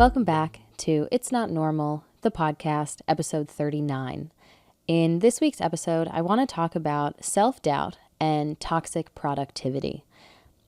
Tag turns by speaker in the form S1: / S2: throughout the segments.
S1: Welcome back to It's Not Normal, the podcast, episode 39. In this week's episode, I want to talk about self-doubt and toxic productivity.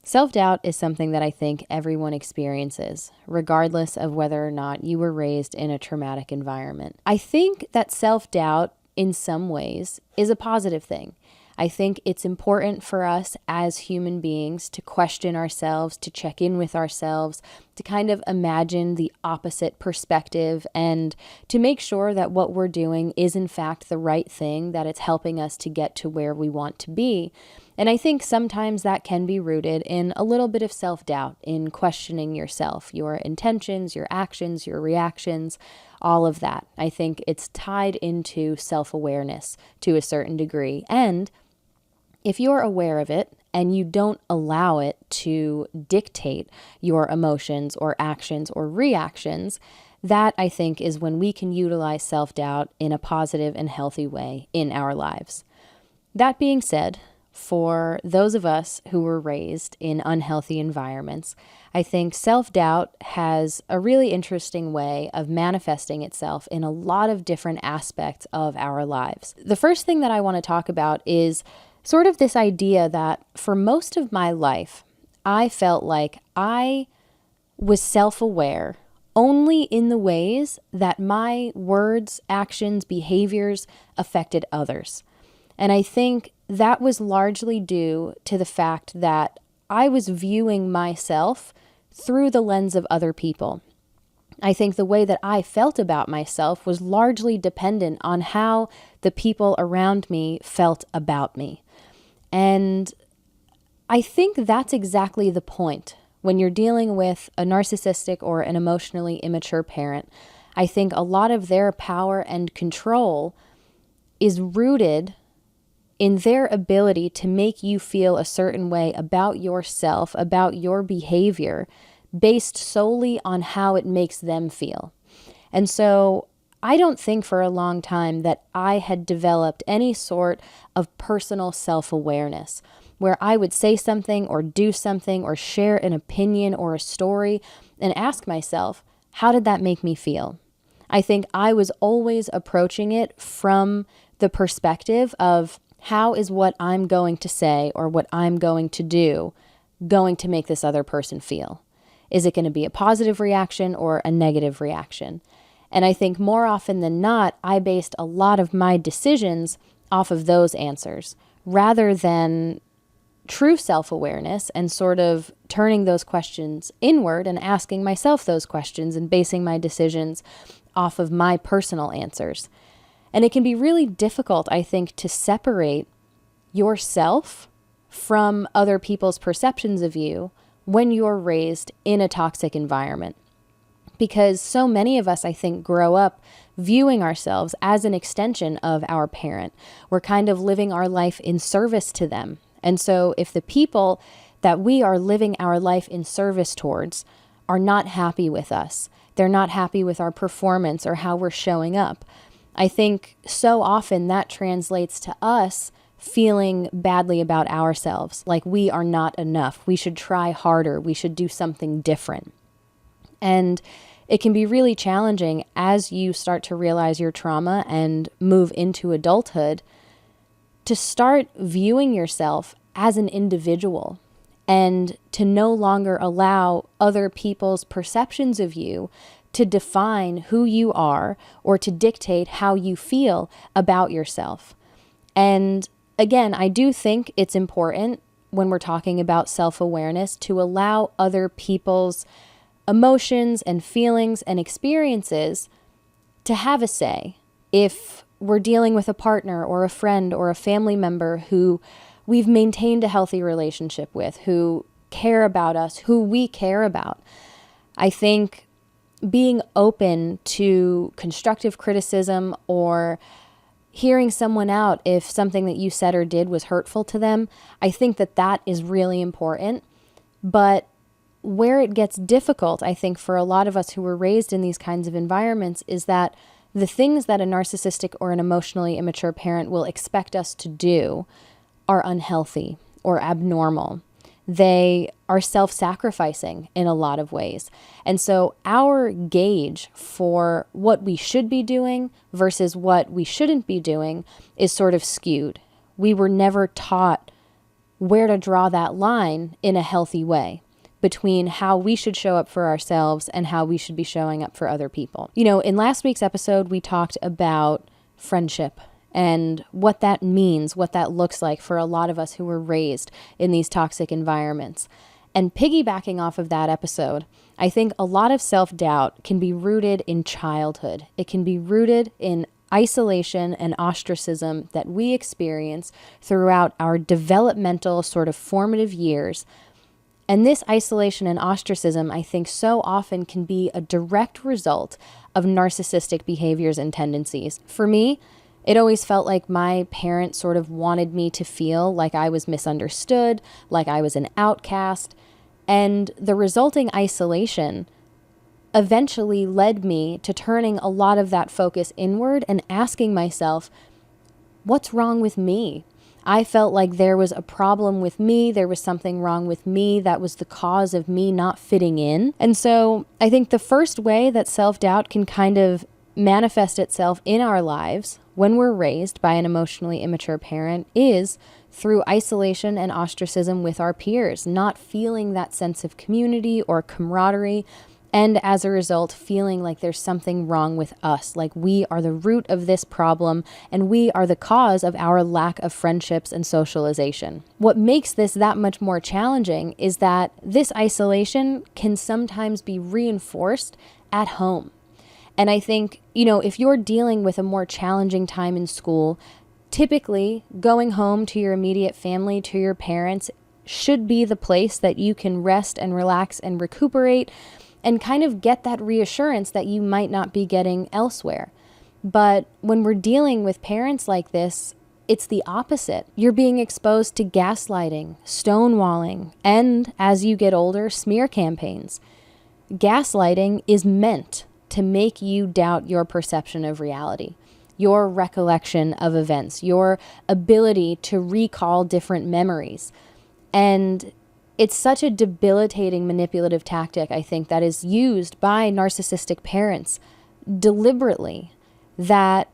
S1: Self-doubt is something that I think everyone experiences, regardless of whether or not you were raised in a traumatic environment. I think that self-doubt, in some ways, is a positive thing. I think it's important for us as human beings to question ourselves, to check in with ourselves, to kind of imagine the opposite perspective, and to make sure that what we're doing is in fact the right thing, that it's helping us to get to where we want to be. And I think sometimes that can be rooted in a little bit of self-doubt, in questioning yourself, your intentions, your actions, your reactions, all of that. I think it's tied into self-awareness to a certain degree. And if you're aware of it and you don't allow it to dictate your emotions or actions or reactions, that I think is when we can utilize self-doubt in a positive and healthy way in our lives. That being said, for those of us who were raised in unhealthy environments, I think self-doubt has a really interesting way of manifesting itself in a lot of different aspects of our lives. The first thing that I want to talk about is sort of this idea that for most of my life, I felt like I was self-aware only in the ways that my words, actions, behaviors affected others. And I think that was largely due to the fact that I was viewing myself through the lens of other people. I think the way that I felt about myself was largely dependent on how the people around me felt about me. And I think that's exactly the point when you're dealing with a narcissistic or an emotionally immature parent. I think a lot of their power and control is rooted in their ability to make you feel a certain way about yourself, about your behavior, based solely on how it makes them feel. And so I don't think for a long time that I had developed any sort of personal self-awareness where I would say something or do something or share an opinion or a story and ask myself, how did that make me feel? I think I was always approaching it from the perspective of how is what I'm going to say or what I'm going to do going to make this other person feel? Is it going to be a positive reaction or a negative reaction? And I think more often than not, I based a lot of my decisions off of those answers rather than true self-awareness and sort of turning those questions inward and asking myself those questions and basing my decisions off of my personal answers. And it can be really difficult, I think, to separate yourself from other people's perceptions of you when you're raised in a toxic environment. Because so many of us, I think, grow up viewing ourselves as an extension of our parent. We're kind of living our life in service to them. And so if the people that we are living our life in service towards are not happy with us, they're not happy with our performance or how we're showing up, I think so often that translates to us feeling badly about ourselves, like we are not enough. We should try harder. We should do something different. And it can be really challenging as you start to realize your trauma and move into adulthood to start viewing yourself as an individual and to no longer allow other people's perceptions of you to define who you are or to dictate how you feel about yourself. And again, I do think it's important when we're talking about self-awareness to allow other people's emotions and feelings and experiences to have a say. If we're dealing with a partner or a friend or a family member who we've maintained a healthy relationship with, who care about us, who we care about, I think being open to constructive criticism or hearing someone out if something that you said or did was hurtful to them, I think that that is really important. But where it gets difficult, I think, for a lot of us who were raised in these kinds of environments is that the things that a narcissistic or an emotionally immature parent will expect us to do are unhealthy or abnormal. They are self-sacrificing in a lot of ways. And so our gauge for what we should be doing versus what we shouldn't be doing is sort of skewed. We were never taught where to draw that line in a healthy way between how we should show up for ourselves and how we should be showing up for other people. You know, in last week's episode, we talked about friendship and what that means, what that looks like for a lot of us who were raised in these toxic environments. And piggybacking off of that episode, I think a lot of self-doubt can be rooted in childhood. It can be rooted in isolation and ostracism that we experience throughout our developmental sort of formative years. And this isolation and ostracism, I think, so often can be a direct result of narcissistic behaviors and tendencies. For me, it always felt like my parents sort of wanted me to feel like I was misunderstood, like I was an outcast, and the resulting isolation eventually led me to turning a lot of that focus inward and asking myself, what's wrong with me? I felt like there was a problem with me. There was something wrong with me that was the cause of me not fitting in. And so I think the first way that self-doubt can kind of manifest itself in our lives when we're raised by an emotionally immature parent is through isolation and ostracism with our peers, not feeling that sense of community or camaraderie, and as a result, feeling like there's something wrong with us, like we are the root of this problem and we are the cause of our lack of friendships and socialization. What makes this that much more challenging is that this isolation can sometimes be reinforced at home. And I think, you know, if you're dealing with a more challenging time in school, typically going home to your immediate family, to your parents, should be the place that you can rest and relax and recuperate and kind of get that reassurance that you might not be getting elsewhere. But when we're dealing with parents like this, it's the opposite. You're being exposed to gaslighting, stonewalling, and as you get older, smear campaigns. Gaslighting is meant to make you doubt your perception of reality, your recollection of events, your ability to recall different memories. And it's such a debilitating manipulative tactic, I think, that is used by narcissistic parents deliberately that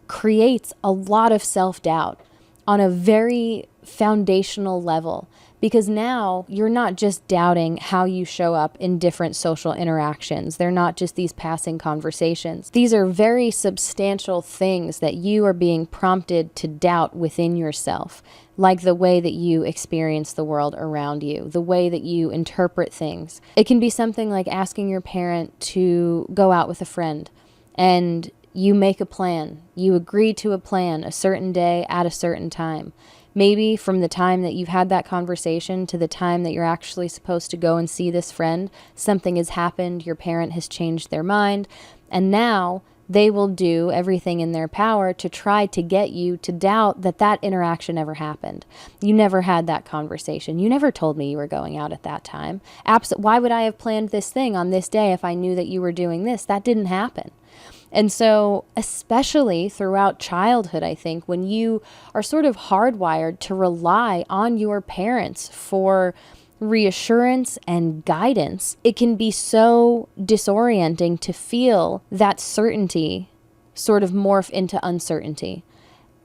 S1: creates a lot of self-doubt on a very foundational level. Because now you're not just doubting how you show up in different social interactions. They're not just these passing conversations. These are very substantial things that you are being prompted to doubt within yourself, like the way that you experience the world around you, the way that you interpret things. It can be something like asking your parent to go out with a friend, and you make a plan. You agree to a plan, a certain day at a certain time. Maybe from the time that you've had that conversation to the time that you're actually supposed to go and see this friend, something has happened, your parent has changed their mind, and now they will do everything in their power to try to get you to doubt that that interaction ever happened. You never had that conversation. You never told me you were going out at that time. Why would I have planned this thing on this day if I knew that you were doing this? That didn't happen. And so, especially throughout childhood, I think, when you are sort of hardwired to rely on your parents for reassurance and guidance, it can be so disorienting to feel that certainty sort of morph into uncertainty.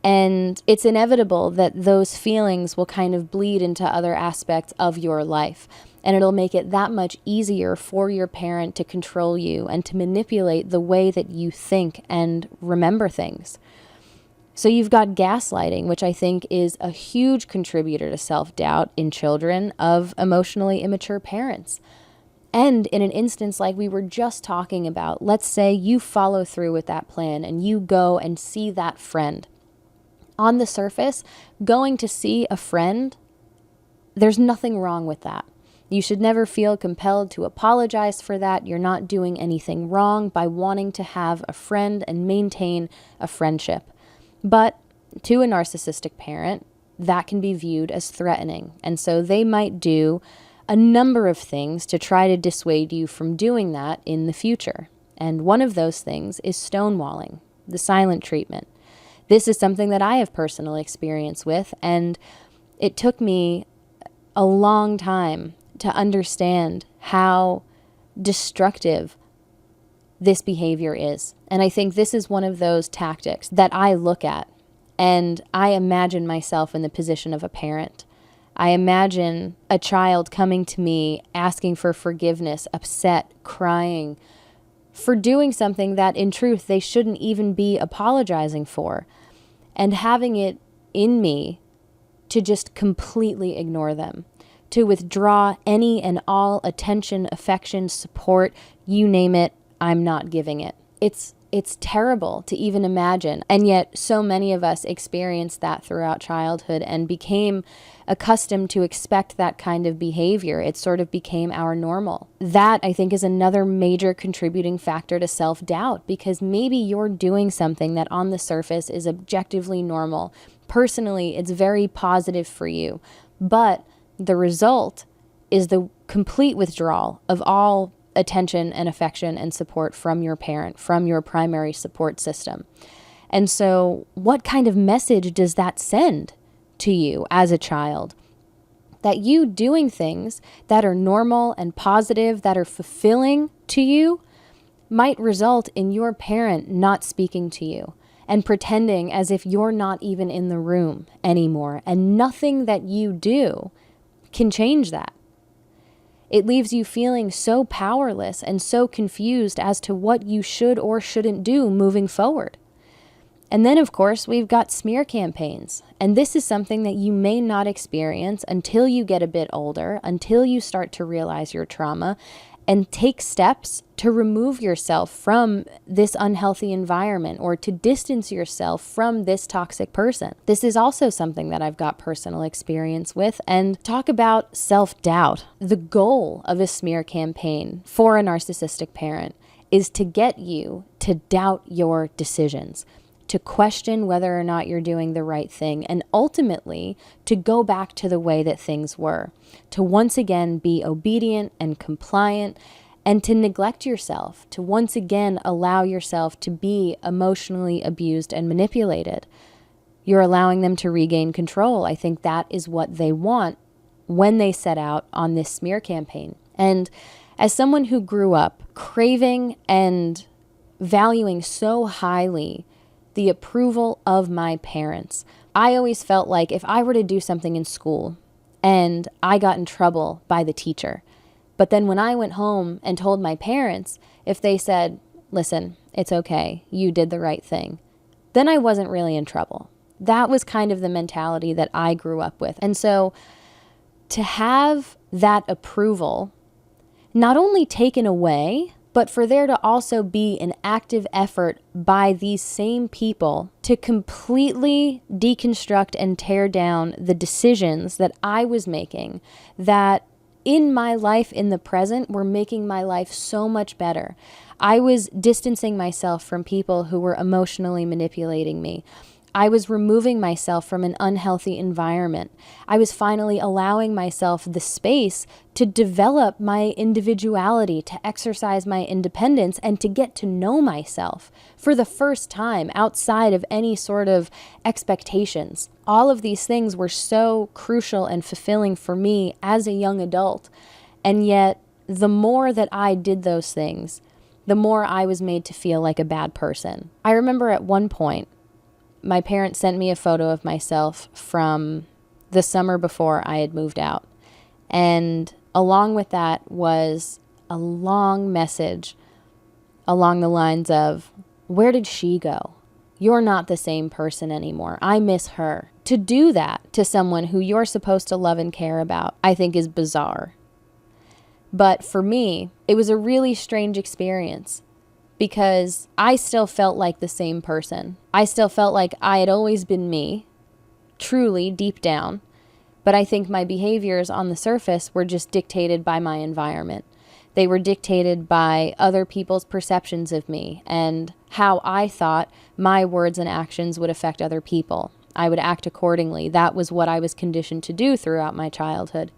S1: And it's inevitable that those feelings will kind of bleed into other aspects of your life. And it'll make it that much easier for your parent to control you and to manipulate the way that you think and remember things. So you've got gaslighting, which I think is a huge contributor to self-doubt in children of emotionally immature parents. And in an instance like we were just talking about, let's say you follow through with that plan and you go and see that friend. On the surface, going to see a friend, there's nothing wrong with that. You should never feel compelled to apologize for that. You're not doing anything wrong by wanting to have a friend and maintain a friendship. But to a narcissistic parent, that can be viewed as threatening. And so they might do a number of things to try to dissuade you from doing that in the future. And one of those things is stonewalling, the silent treatment. This is something that I have personal experience with, and it took me a long time to understand how destructive this behavior is. And I think this is one of those tactics that I look at and I imagine myself in the position of a parent. I imagine a child coming to me asking for forgiveness, upset, crying, for doing something that in truth they shouldn't even be apologizing for, and having it in me to just completely ignore them, to withdraw any and all attention, affection, support, you name it, I'm not giving it. It's terrible to even imagine. And yet so many of us experienced that throughout childhood and became accustomed to expect that kind of behavior. It sort of became our normal. That, I think, is another major contributing factor to self-doubt, because maybe you're doing something that on the surface is objectively normal. Personally, it's very positive for you, but the result is the complete withdrawal of all attention and affection and support from your parent, from your primary support system. And so what kind of message does that send to you as a child? That you doing things that are normal and positive, that are fulfilling to you, might result in your parent not speaking to you and pretending as if you're not even in the room anymore, and nothing that you do can change that. It leaves you feeling so powerless and so confused as to what you should or shouldn't do moving forward. And then, of course, we've got smear campaigns. And this is something that you may not experience until you get a bit older, until you start to realize your trauma and take steps to remove yourself from this unhealthy environment or to distance yourself from this toxic person. This is also something that I've got personal experience with. And talk about self-doubt. The goal of a smear campaign for a narcissistic parent is to get you to doubt your decisions, to question whether or not you're doing the right thing, and ultimately to go back to the way that things were, to once again be obedient and compliant, and to neglect yourself, to once again allow yourself to be emotionally abused and manipulated. You're allowing them to regain control. I think that is what they want when they set out on this smear campaign. And as someone who grew up craving and valuing so highly the approval of my parents, I always felt like if I were to do something in school and I got in trouble by the teacher, but then when I went home and told my parents, if they said, listen, it's okay, you did the right thing, then I wasn't really in trouble. That was kind of the mentality that I grew up with. And so to have that approval not only taken away, but for there to also be an active effort by these same people to completely deconstruct and tear down the decisions that I was making, that in my life in the present were making my life so much better. I was distancing myself from people who were emotionally manipulating me. I was removing myself from an unhealthy environment. I was finally allowing myself the space to develop my individuality, to exercise my independence, and to get to know myself for the first time outside of any sort of expectations. All of these things were so crucial and fulfilling for me as a young adult. And yet, the more that I did those things, the more I was made to feel like a bad person. I remember at one point, my parents sent me a photo of myself from the summer before I had moved out. And along with that was a long message along the lines of, where did she go? You're not the same person anymore. I miss her. To do that to someone who you're supposed to love and care about, I think is bizarre. But for me, it was a really strange experience, because I still felt like the same person. I still felt like I had always been me, truly deep down. But I think my behaviors on the surface were just dictated by my environment. They were dictated by other people's perceptions of me and how I thought my words and actions would affect other people. I would act accordingly. That was what I was conditioned to do throughout my childhood.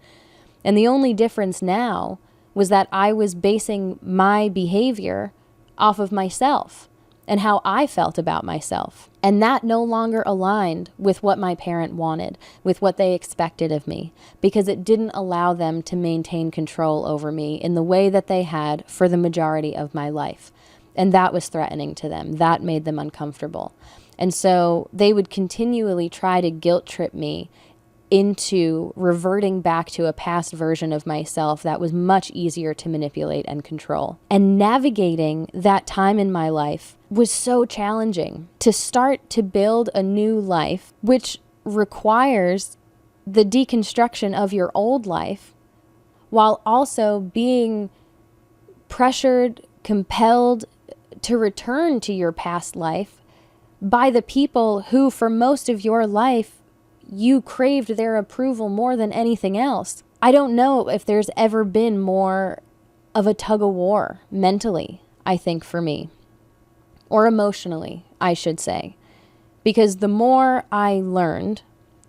S1: And the only difference now was that I was basing my behavior off of myself and how I felt about myself. And that no longer aligned with what my parent wanted, with what they expected of me, because it didn't allow them to maintain control over me in the way that they had for the majority of my life. And that was threatening to them. That made them uncomfortable. And so they would continually try to guilt trip me into reverting back to a past version of myself that was much easier to manipulate and control. And navigating that time in my life was so challenging. To start to build a new life, which requires the deconstruction of your old life, while also being pressured, compelled to return to your past life by the people who, for most of your life, you craved their approval more than anything else. I don't know if there's ever been more of a tug of war mentally, I think, for me, or emotionally, I should say, because the more I learned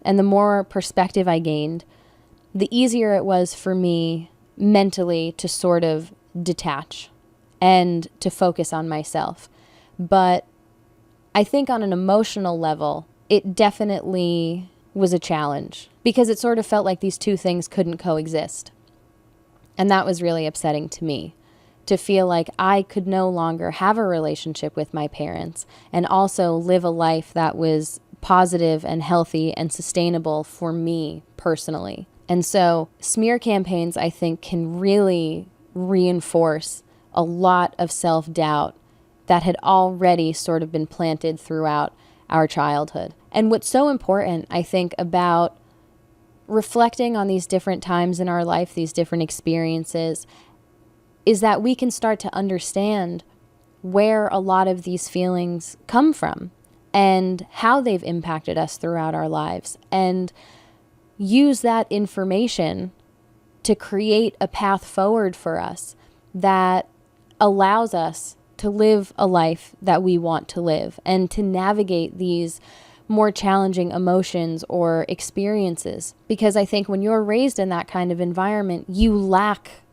S1: and the more perspective I gained, the easier it was for me mentally to sort of detach and to focus on myself. But I think on an emotional level, it definitely was a challenge, because it sort of felt like these two things couldn't coexist. And that was really upsetting to me, to feel like I could no longer have a relationship with my parents and also live a life that was positive and healthy and sustainable for me personally. And so smear campaigns, I think, can really reinforce a lot of self-doubt that had already sort of been planted throughout our childhood. And what's so important, I think, about reflecting on these different times in our life, these different experiences, is that we can start to understand where a lot of these feelings come from and how they've impacted us throughout our lives, and use that information to create a path forward for us that allows us to live a life that we want to live and to navigate these more challenging emotions or experiences. Because I think when you're raised in that kind of environment, you lack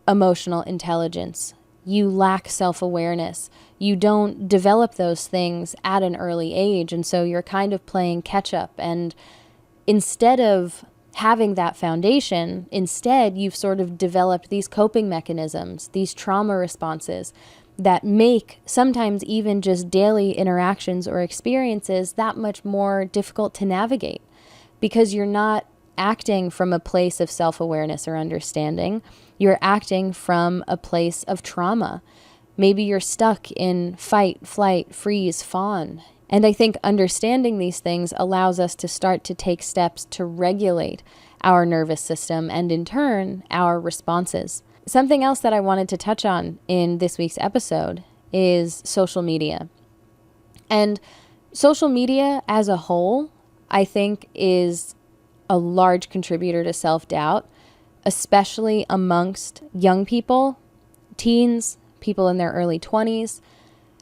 S1: emotional intelligence. You lack self-awareness. You don't develop those things at an early age. And so you're kind of playing catch up. And instead of having that foundation, instead you've sort of developed these coping mechanisms, these trauma responses that make sometimes even just daily interactions or experiences that much more difficult to navigate, because you're not acting from a place of self-awareness or understanding. You're acting from a place of trauma. Maybe you're stuck in fight, flight, freeze, fawn. And I think understanding these things allows us to start to take steps to regulate our nervous system and, in turn, our responses. Something else that I wanted to touch on in this week's episode is social media. And social media as a whole, I think, is a large contributor to self-doubt, especially amongst young people, teens, people in their early 20s.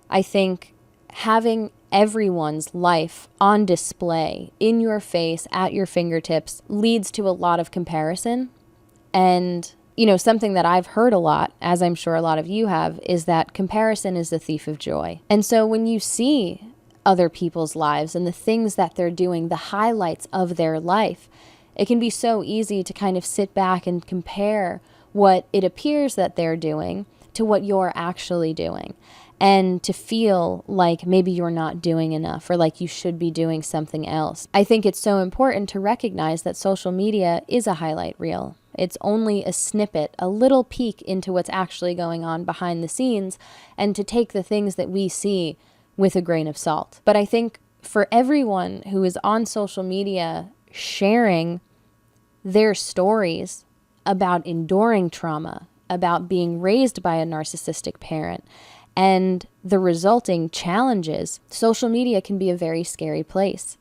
S1: I think having everyone's life on display, in your face, at your fingertips, leads to a lot of comparison. And something that I've heard a lot, as I'm sure a lot of you have, is that comparison is the thief of joy. And so when you see other people's lives and the things that they're doing, the highlights of their life, it can be so easy to kind of sit back and compare what it appears that they're doing to what you're actually doing, and to feel like maybe you're not doing enough or like you should be doing something else. I think it's so important to recognize that social media is a highlight reel. It's only a snippet, a little peek into what's actually going on behind the scenes, and to take the things that we see with a grain of salt. But I think for everyone who is on social media sharing their stories about enduring trauma, about being raised by a narcissistic parent, and the resulting challenges, social media can be a very scary place,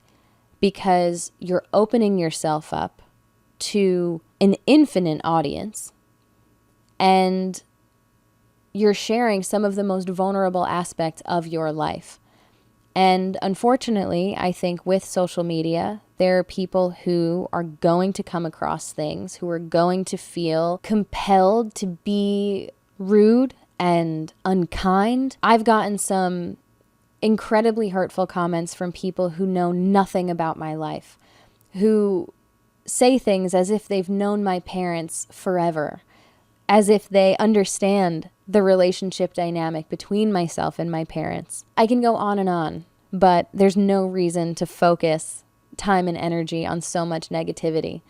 S1: because you're opening yourself up to an infinite audience, and you're sharing some of the most vulnerable aspects of your life. And unfortunately, I think with social media, there are people who are going to come across things, who are going to feel compelled to be rude and unkind. I've gotten some incredibly hurtful comments from people who know nothing about my life, who say things as if they've known my parents forever, as if they understand the relationship dynamic between myself and my parents. I can go on, but there's no reason to focus time and energy on so much negativity,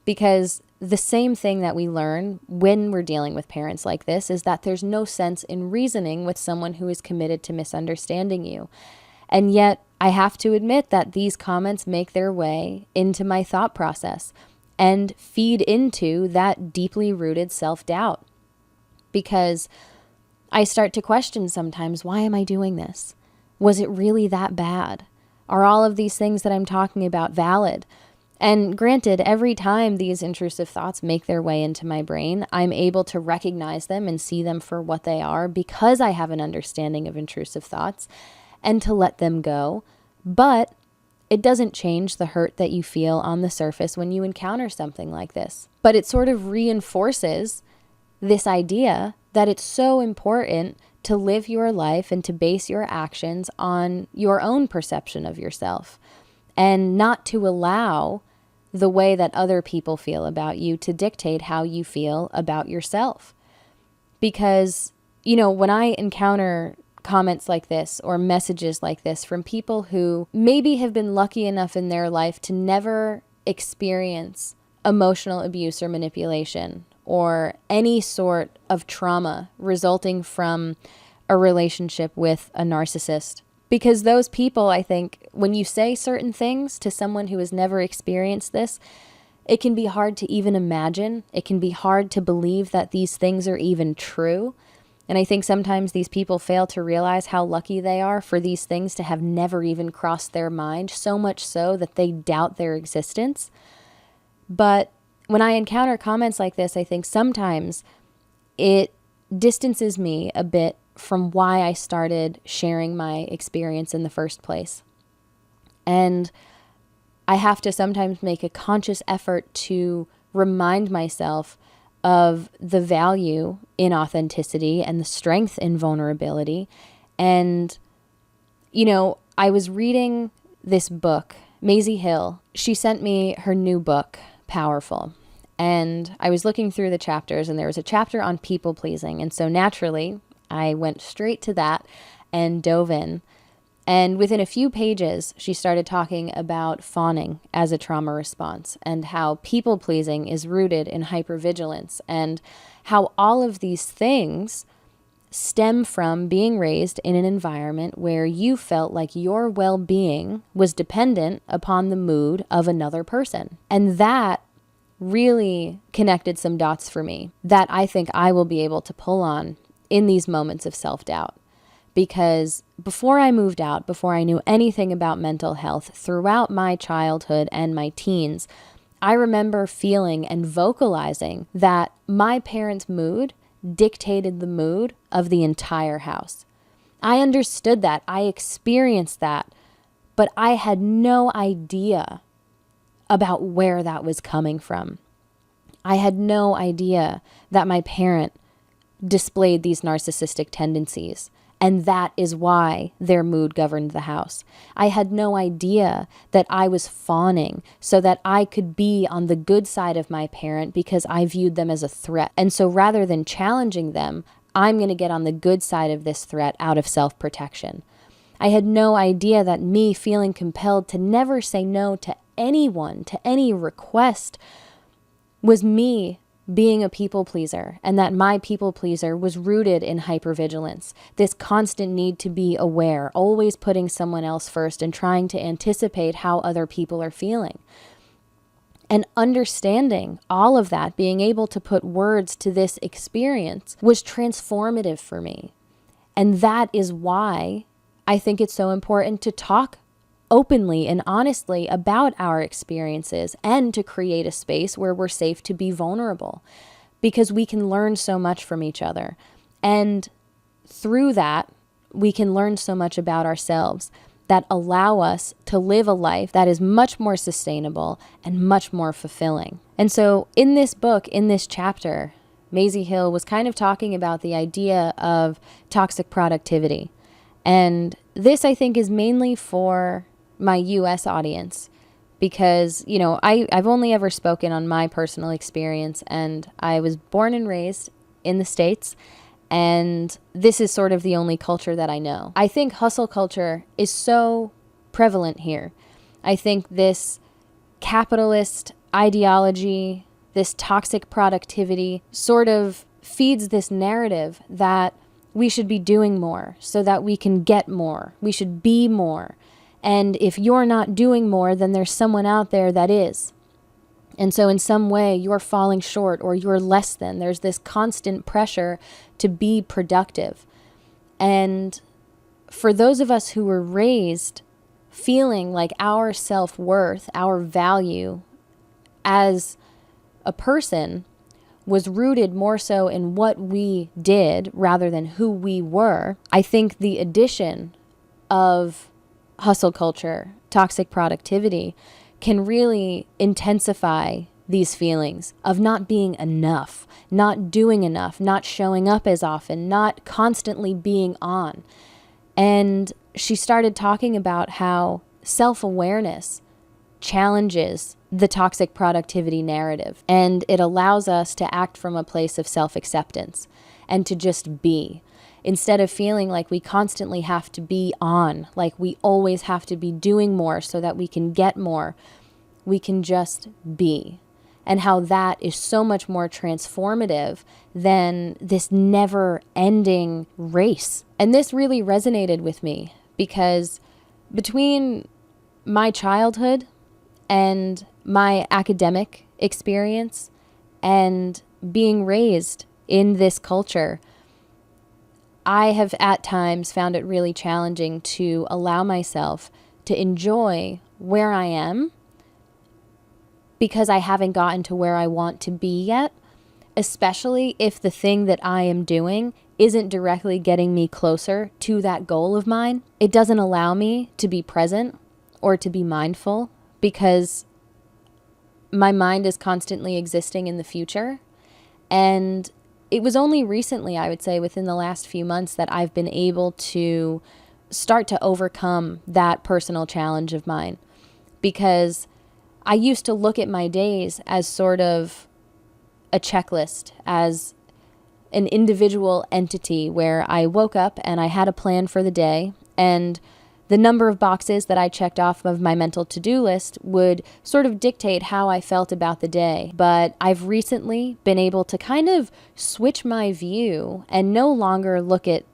S1: because the same thing that we learn when we're dealing with parents like this is that there's no sense in reasoning with someone who is committed to misunderstanding you. And yet, I have to admit that these comments make their way into my thought process and feed into that deeply rooted self-doubt. Because I start to question sometimes, why am I doing this? Was it really that bad? Are all of these things that I'm talking about valid? And granted, every time these intrusive thoughts make their way into my brain, I'm able to recognize them and see them for what they are because I have an understanding of intrusive thoughts, and to let them go. But it doesn't change the hurt that you feel on the surface when you encounter something like this. But it sort of reinforces this idea that it's so important to live your life and to base your actions on your own perception of yourself, and not to allow the way that other people feel about you to dictate how you feel about yourself. Because, when I encounter comments like this or messages like this from people who maybe have been lucky enough in their life to never experience emotional abuse or manipulation or any sort of trauma resulting from a relationship with a narcissist. Because those people, I think, when you say certain things to someone who has never experienced this, it can be hard to even imagine. It can be hard to believe that these things are even true. And I think sometimes these people fail to realize how lucky they are for these things to have never even crossed their mind, so much so that they doubt their existence. But when I encounter comments like this, I think sometimes it distances me a bit from why I started sharing my experience in the first place. And I have to sometimes make a conscious effort to remind myself of the value in authenticity and the strength in vulnerability. And, I was reading this book, Maisie Hill. She sent me her new book, Powerful. And I was looking through the chapters, and there was a chapter on people pleasing. And so naturally, I went straight to that and dove in. And within a few pages, she started talking about fawning as a trauma response, and how people pleasing is rooted in hypervigilance, and how all of these things stem from being raised in an environment where you felt like your well-being was dependent upon the mood of another person. And that really connected some dots for me that I think I will be able to pull on in these moments of self-doubt. Because before I moved out, before I knew anything about mental health, throughout my childhood and my teens, I remember feeling and vocalizing that my parents' mood dictated the mood of the entire house. I understood that. I experienced that. But I had no idea about where that was coming from. I had no idea that my parent displayed these narcissistic tendencies, and that is why their mood governed the house. I had no idea that I was fawning so that I could be on the good side of my parent because I viewed them as a threat. And so rather than challenging them, I'm going to get on the good side of this threat out of self-protection. I had no idea that me feeling compelled to never say no to anyone, to any request, was me being a people pleaser, and that my people pleaser was rooted in hypervigilance, this constant need to be aware, always putting someone else first and trying to anticipate how other people are feeling. And understanding all of that, being able to put words to this experience, was transformative for me. And that is why I think it's so important to talk openly and honestly about our experiences, and to create a space where we're safe to be vulnerable, because we can learn so much from each other. And through that, we can learn so much about ourselves that allow us to live a life that is much more sustainable and much more fulfilling. And so in this book, in this chapter, Maisie Hill was kind of talking about the idea of toxic productivity. And this, I think, is mainly for my US audience because, I've only ever spoken on my personal experience, and I was born and raised in the States, and this is sort of the only culture that I know. I think hustle culture is so prevalent here. I think this capitalist ideology, this toxic productivity sort of feeds this narrative that we should be doing more so that we can get more. We should be more. And if you're not doing more, then there's someone out there that is. And so in some way you're falling short or you're less than. There's this constant pressure to be productive. And for those of us who were raised feeling like our self-worth, our value as a person was rooted more so in what we did rather than who we were, I think the addition of hustle culture, toxic productivity, can really intensify these feelings of not being enough, not doing enough, not showing up as often, not constantly being on. And she started talking about how self-awareness challenges the toxic productivity narrative, and it allows us to act from a place of self-acceptance and to just be, instead of feeling like we constantly have to be on, like we always have to be doing more so that we can get more. We can just be. And how that is so much more transformative than this never-ending race. And this really resonated with me because between my childhood and my academic experience and being raised in this culture, I have at times found it really challenging to allow myself to enjoy where I am because I haven't gotten to where I want to be yet, especially if the thing that I am doing isn't directly getting me closer to that goal of mine. It doesn't allow me to be present or to be mindful because my mind is constantly existing in the future. And it was only recently, I would say, within the last few months that I've been able to start to overcome that personal challenge of mine, because I used to look at my days as sort of a checklist, as an individual entity where I woke up and I had a plan for the day, and the number of boxes that I checked off of my mental to-do list would sort of dictate how I felt about the day. But I've recently been able to kind of switch my view and no longer look at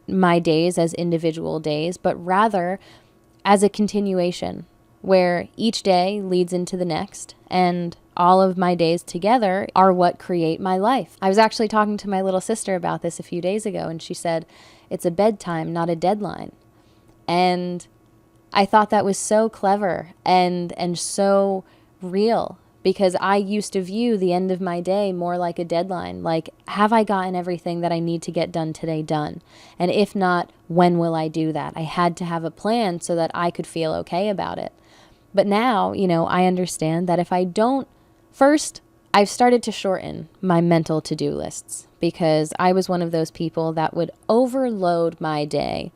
S1: my days as individual days, but rather as a continuation where each day leads into the next, and all of my days together are what create my life. I was actually talking to my little sister about this a few days ago, and she said, it's a bedtime, not a deadline. And I thought that was so clever and so real, because I used to view the end of my day more like a deadline. Like, have I gotten everything that I need to get done today done? And if not, when will I do that? I had to have a plan so that I could feel okay about it. But now, I understand that if I don't, first, I've started to shorten my mental to-do lists, because I was one of those people that would overload my day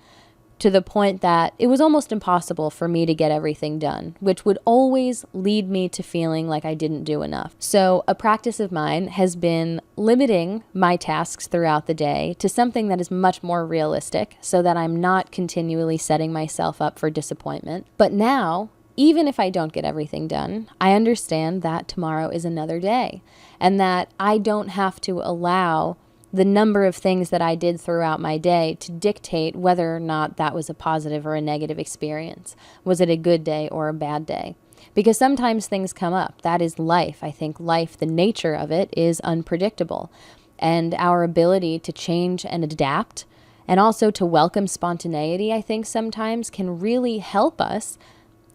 S1: to the point that it was almost impossible for me to get everything done, which would always lead me to feeling like I didn't do enough. So a practice of mine has been limiting my tasks throughout the day to something that is much more realistic so that I'm not continually setting myself up for disappointment. But now, even if I don't get everything done, I understand that tomorrow is another day, and that I don't have to allow the number of things that I did throughout my day to dictate whether or not that was a positive or a negative experience. Was it a good day or a bad day? Because sometimes things come up. That is life. I think life, the nature of it, is unpredictable. And our ability to change and adapt, and also to welcome spontaneity, I think sometimes can really help us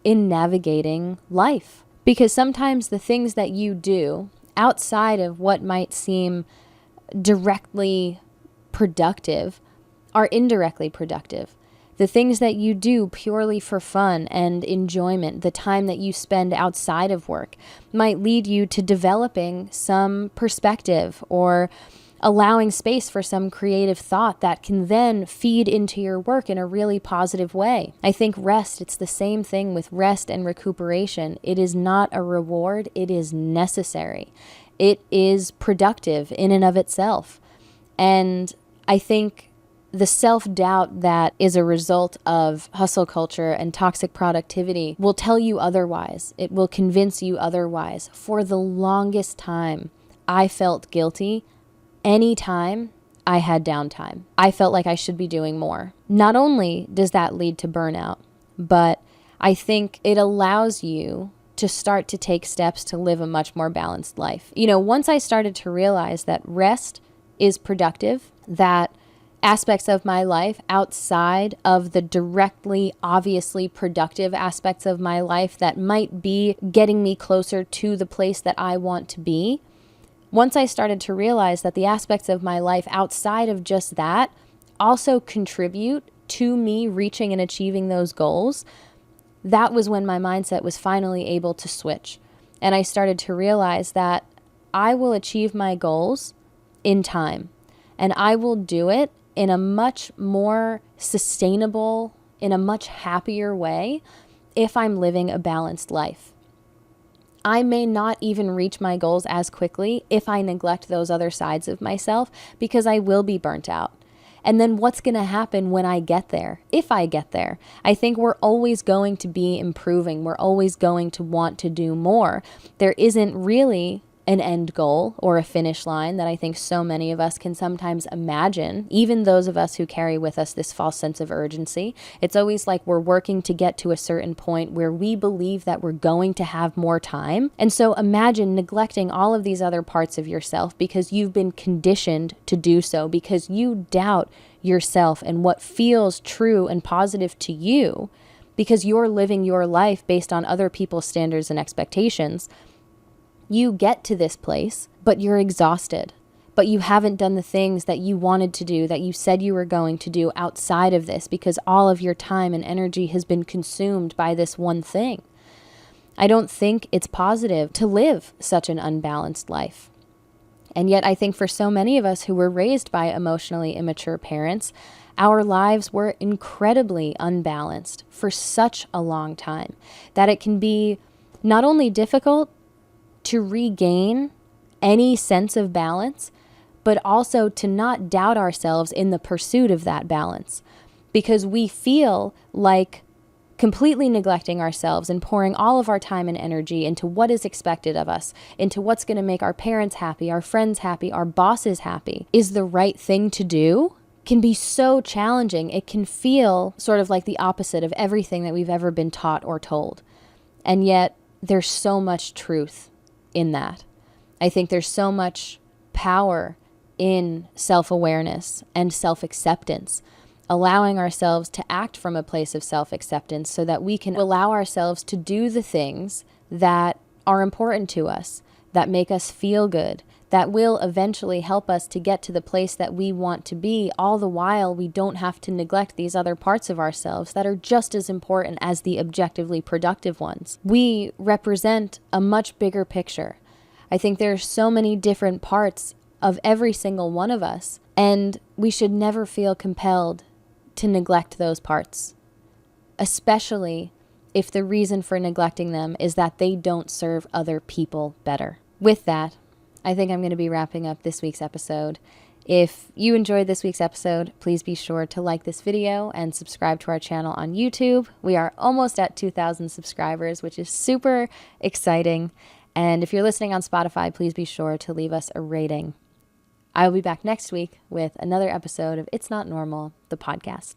S1: in navigating life. Because sometimes the things that you do outside of what might seem directly productive are indirectly productive. The things that you do purely for fun and enjoyment, the time that you spend outside of work, might lead you to developing some perspective or allowing space for some creative thought that can then feed into your work in a really positive way. I think rest, it's the same thing with rest and recuperation. It is not a reward, it is necessary. It is productive in and of itself. And I think the self-doubt that is a result of hustle culture and toxic productivity will tell you otherwise. It will convince you otherwise. For the longest time, I felt guilty anytime I had downtime. I felt like I should be doing more. Not only does that lead to burnout, but I think it allows you to start to take steps to live a much more balanced life. Once I started to realize that rest is productive, that aspects of my life outside of the directly, obviously productive aspects of my life that might be getting me closer to the place that I want to be, once I started to realize that the aspects of my life outside of just that also contribute to me reaching and achieving those goals, that was when my mindset was finally able to switch. And I started to realize that I will achieve my goals in time, and I will do it in a much more sustainable, in a much happier way if I'm living a balanced life. I may not even reach my goals as quickly if I neglect those other sides of myself, because I will be burnt out. And then what's going to happen when I get there? If I get there, I think we're always going to be improving. We're always going to want to do more. There isn't really an end goal or a finish line that I think so many of us can sometimes imagine, even those of us who carry with us this false sense of urgency. It's always like we're working to get to a certain point where we believe that we're going to have more time. And so imagine neglecting all of these other parts of yourself because you've been conditioned to do so, because you doubt yourself and what feels true and positive to you, because you're living your life based on other people's standards and expectations. You get to this place, but you're exhausted. But you haven't done the things that you wanted to do, that you said you were going to do outside of this, because all of your time and energy has been consumed by this one thing. I don't think it's positive to live such an unbalanced life. And yet I think for so many of us who were raised by emotionally immature parents, our lives were incredibly unbalanced for such a long time that it can be not only difficult to regain any sense of balance, but also to not doubt ourselves in the pursuit of that balance, because we feel like completely neglecting ourselves and pouring all of our time and energy into what is expected of us, into what's going to make our parents happy, our friends happy, our bosses happy, is the right thing to do, can be so challenging. It can feel sort of like the opposite of everything that we've ever been taught or told. And yet there's so much truth in that. I think there's so much power in self-awareness and self-acceptance, allowing ourselves to act from a place of self-acceptance so that we can allow ourselves to do the things that are important to us, that make us feel good, that will eventually help us to get to the place that we want to be, all the while we don't have to neglect these other parts of ourselves that are just as important as the objectively productive ones. We represent a much bigger picture. I think there are so many different parts of every single one of us, and we should never feel compelled to neglect those parts, especially if the reason for neglecting them is that they don't serve other people better. With that, I think I'm going to be wrapping up this week's episode. If you enjoyed this week's episode, please be sure to like this video and subscribe to our channel on YouTube. We are almost at 2,000 subscribers, which is super exciting. And if you're listening on Spotify, please be sure to leave us a rating. I will be back next week with another episode of It's Not Normal, the podcast.